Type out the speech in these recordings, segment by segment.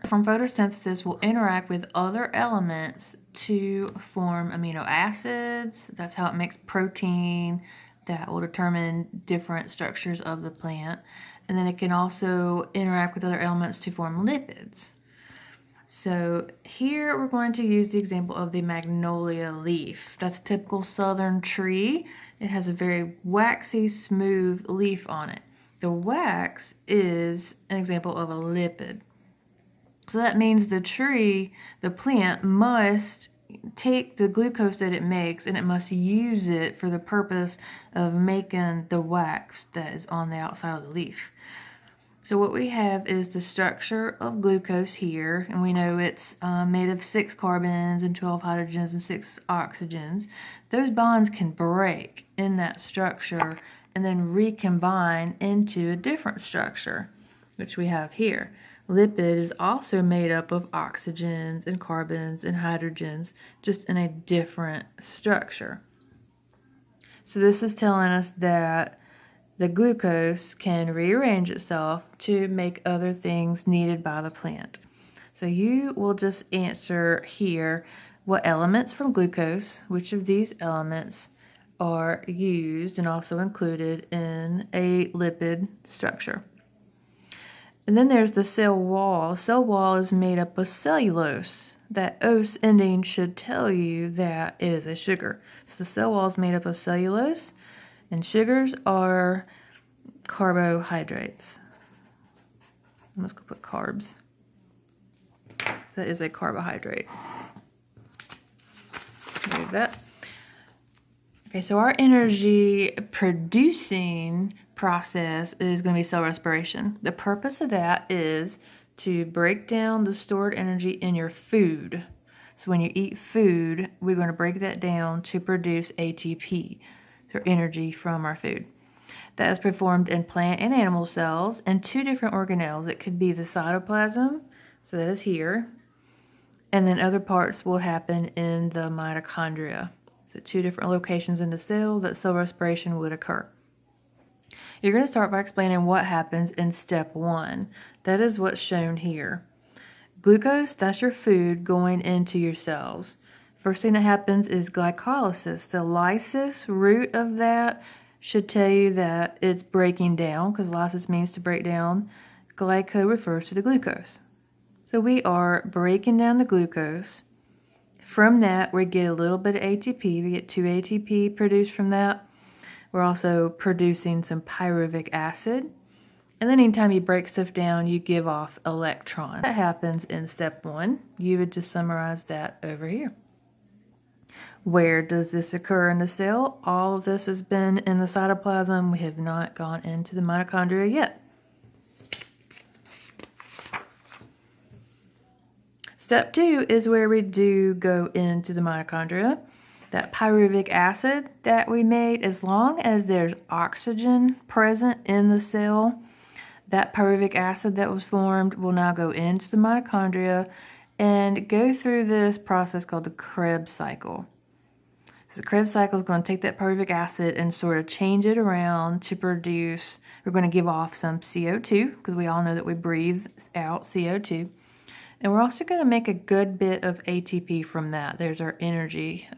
from photosynthesis will interact with other elements to form amino acids. That's how it makes protein that will determine different structures of the plant. And then it can also interact with other elements to form lipids. So here we're going to use the example of the magnolia leaf. That's a typical southern tree. It has a very waxy, smooth leaf on it. The wax is an example of a lipid. So that means the tree, the plant, must take the glucose that it makes and it must use it for the purpose of making the wax that is on the outside of the leaf. So what we have is the structure of glucose here, and we know it's made of 6 carbons and 12 hydrogens and 6 oxygens. Those bonds can break in that structure and then recombine into a different structure, which we have here. Lipid is also made up of oxygens and carbons and hydrogens, just in a different structure. So this is telling us that the glucose can rearrange itself to make other things needed by the plant. So you will just answer here what elements from glucose, which of these elements are used and also included in a lipid structure. And then there's the cell wall. Cell wall is made up of cellulose. That ose ending should tell you that it is a sugar. So the cell wall is made up of cellulose, and sugars are carbohydrates. I'm just going to put carbs. So that is a carbohydrate. Move that. Okay, so our energy producing process is going to be cell respiration. The purpose of that is to break down the stored energy in your food. So when you eat food, we're going to break that down to produce ATP, or energy from our food. That is performed in plant and animal cells and 2 different organelles. It could be the cytoplasm, so that is here, and then other parts will happen in the mitochondria. So 2 different locations in the cell that cell respiration would occur. You're going to start by explaining what happens in step 1. That is what's shown here. Glucose, that's your food going into your cells. First thing that happens is glycolysis. The lysis root of that should tell you that it's breaking down, because lysis means to break down. Glyco refers to the glucose. So we are breaking down the glucose. From that, we get a little bit of ATP. We get 2 ATP produced from that. We're also producing some pyruvic acid. And then anytime you break stuff down, you give off electrons. That happens in step 1. You would just summarize that over here. Where does this occur in the cell? All of this has been in the cytoplasm. We have not gone into the mitochondria yet. Step 2 is where we do go into the mitochondria. That pyruvic acid that we made, as long as there's oxygen present in the cell, that pyruvic acid that was formed will now go into the mitochondria and go through this process called the Krebs cycle. So the Krebs cycle is going to take that pyruvic acid and sort of change it around to produce, we're going to give off some CO2, because we all know that we breathe out CO2. And we're also going to make a good bit of ATP from that. There's our energy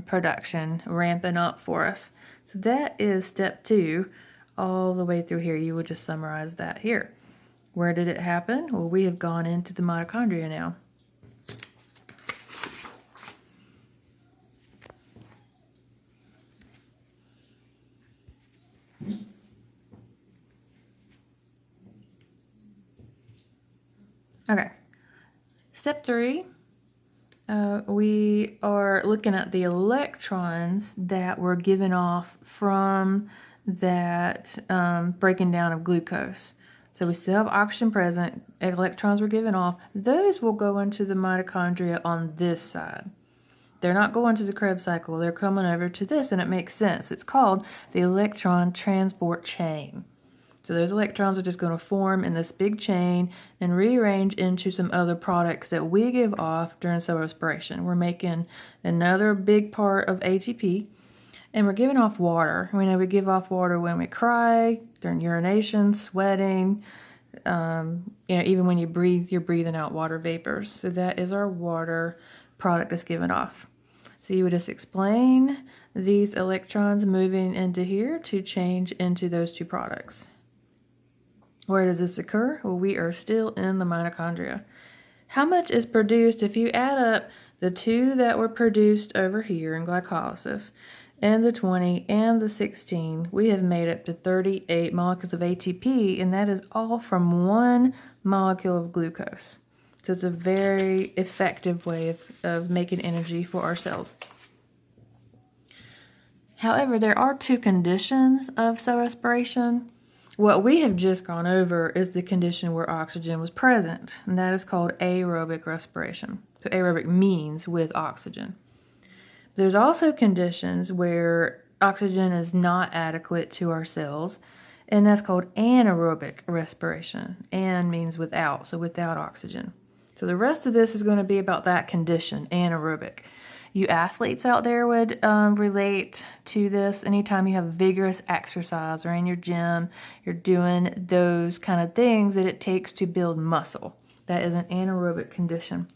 production ramping up for us. So that is step 2 all the way through here. You would just summarize that here. Where did it happen? Well, we have gone into the mitochondria now. Okay. Step 3, we are looking at the electrons that were given off from that breaking down of glucose. So we still have oxygen present, electrons were given off. Those will go into the mitochondria on this side. They're not going to the Krebs cycle, they're coming over to this, and it makes sense. It's called the electron transport chain. So those electrons are just going to form in this big chain and rearrange into some other products that we give off during cell respiration. We're making another big part of ATP, and we're giving off water. We know we give off water when we cry, during urination, sweating, Even when you breathe, you're breathing out water vapors. So that is our water product that's given off. So you would just explain these electrons moving into here to change into those two products. Where does this occur? Well, we are still in the mitochondria. How much is produced if you add up the 2 that were produced over here in glycolysis and the 20 and the 16? We have made up to 38 molecules of ATP, and that is all from 1 molecule of glucose. So it's a very effective way of making energy for our cells. However, there are 2 conditions of cell respiration. What we have just gone over is the condition where oxygen was present, and that is called aerobic respiration. So aerobic means with oxygen. There's also conditions where oxygen is not adequate to our cells, and that's called anaerobic respiration. An means without, so without oxygen. So the rest of this is going to be about that condition, anaerobic. You athletes out there would relate to this. Anytime you have vigorous exercise or in your gym, you're doing those kind of things that it takes to build muscle. That is an anaerobic condition.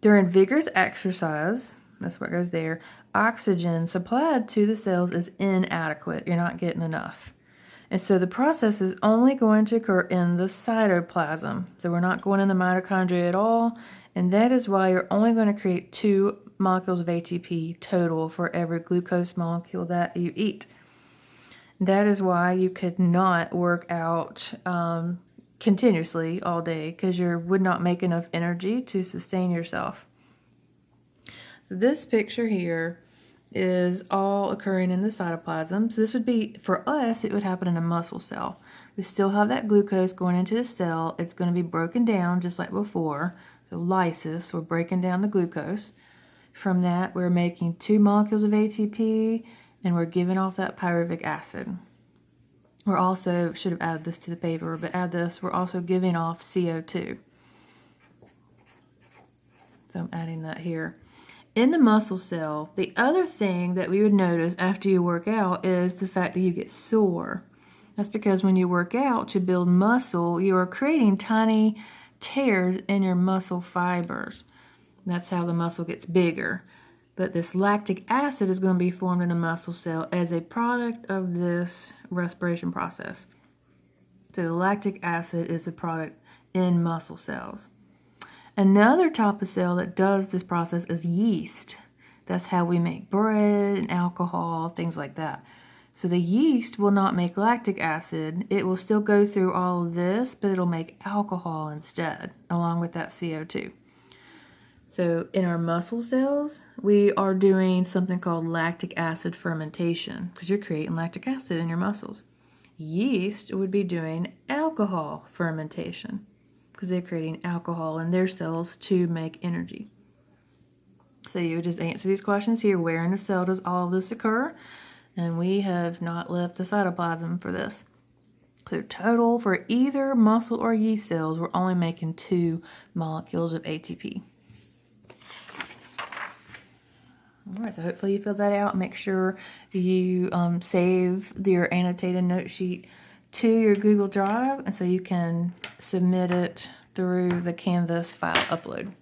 During vigorous exercise, that's what goes there, oxygen supplied to the cells is inadequate. You're not getting enough. And so the process is only going to occur in the cytoplasm. So we're not going in the mitochondria at all. And that is why you're only going to create 2 molecules of ATP total for every glucose molecule that you eat. That is why you could not work out continuously all day, because you would not make enough energy to sustain yourself. So this picture here is all occurring in the cytoplasm. So this would be, for us, it would happen in a muscle cell. We still have that glucose going into the cell. It's going to be broken down just like before. So lysis, we're breaking down the glucose. From that, we're making 2 molecules of ATP, and we're giving off that pyruvic acid. We're also, should have added this to the paper, but add this, we're also giving off CO2. So I'm adding that here. In the muscle cell, the other thing that we would notice after you work out is the fact that you get sore. That's because when you work out to build muscle, you are creating tiny tears in your muscle fibers. That's how the muscle gets bigger. But this lactic acid is going to be formed in a muscle cell as a product of this respiration process. So the lactic acid is a product in muscle cells. Another type of cell that does this process is yeast. That's how we make bread and alcohol, things like that. So the yeast will not make lactic acid. It will still go through all of this, but it'll make alcohol instead, along with that CO2. So in our muscle cells, we are doing something called lactic acid fermentation, because you're creating lactic acid in your muscles. Yeast would be doing alcohol fermentation, because they're creating alcohol in their cells to make energy. So you would just answer these questions here. Where in the cell does all of this occur? And we have not left the cytoplasm for this. So total for either muscle or yeast cells, we're only making 2 molecules of ATP. All right, so hopefully you filled that out. Make sure you save your annotated note sheet to your Google Drive, and so you can submit it through the Canvas file upload.